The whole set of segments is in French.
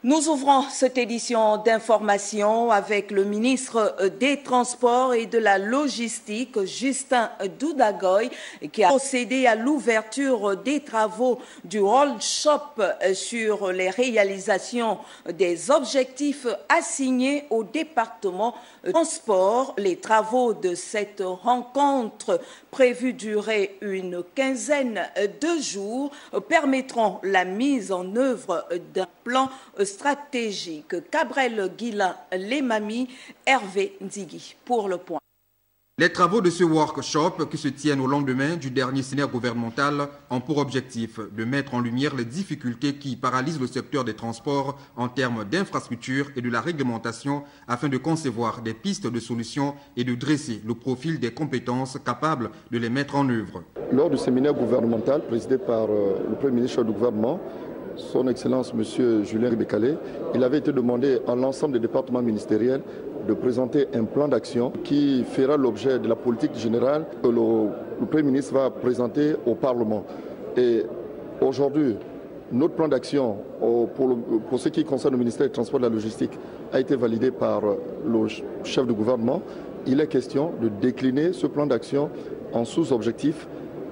Nous ouvrons cette édition d'information avec le ministre des Transports et de la Logistique, Justin Doudagoy, qui a procédé à l'ouverture des travaux du Roll Shop sur les réalisations des objectifs assignés au département transport. Les travaux de cette rencontre, prévue durer une quinzaine de jours, permettront la mise en œuvre d'un plan stratégique. Cabrel Guillain, Lemami, Hervé Nzigui pour le point. Les travaux de ce workshop qui se tiennent au lendemain du dernier séminaire gouvernemental ont pour objectif de mettre en lumière les difficultés qui paralysent le secteur des transports en termes d'infrastructures et de la réglementation afin de concevoir des pistes de solutions et de dresser le profil des compétences capables de les mettre en œuvre. Lors du séminaire gouvernemental présidé par le Premier ministre du gouvernement, Son Excellence M. Julien Bécalé, il avait été demandé à l'ensemble des départements ministériels de présenter un plan d'action qui fera l'objet de la politique générale que le Premier ministre va présenter au Parlement. Et aujourd'hui, notre plan d'action pour ce qui concerne le ministère des Transports et de la Logistique a été validé par le chef du gouvernement. Il est question de décliner ce plan d'action en sous-objectifs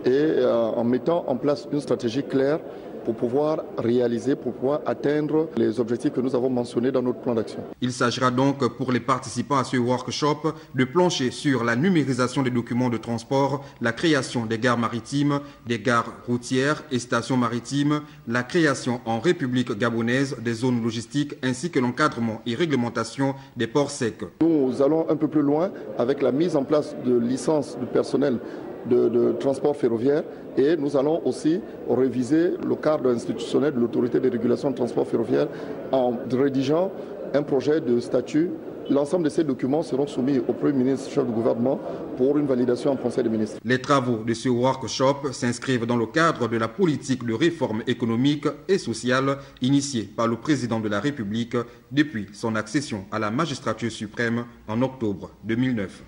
et en mettant en place une stratégie claire pour pouvoir réaliser, pour pouvoir atteindre les objectifs que nous avons mentionnés dans notre plan d'action. Il s'agira donc pour les participants à ce workshop de plancher sur la numérisation des documents de transport, la création des gares maritimes, des gares routières et stations maritimes, la création en République gabonaise des zones logistiques ainsi que l'encadrement et réglementation des ports secs. Nous allons un peu plus loin avec la mise en place de licences de personnel de transport ferroviaire et nous allons aussi réviser le cadre institutionnel de l'autorité de régulation de transport ferroviaire en rédigeant un projet de statut. L'ensemble de ces documents seront soumis au Premier ministre, chef du gouvernement, pour une validation en Conseil des ministres. Les travaux de ce workshop s'inscrivent dans le cadre de la politique de réforme économique et sociale initiée par le président de la République depuis son accession à la magistrature suprême en octobre 2009.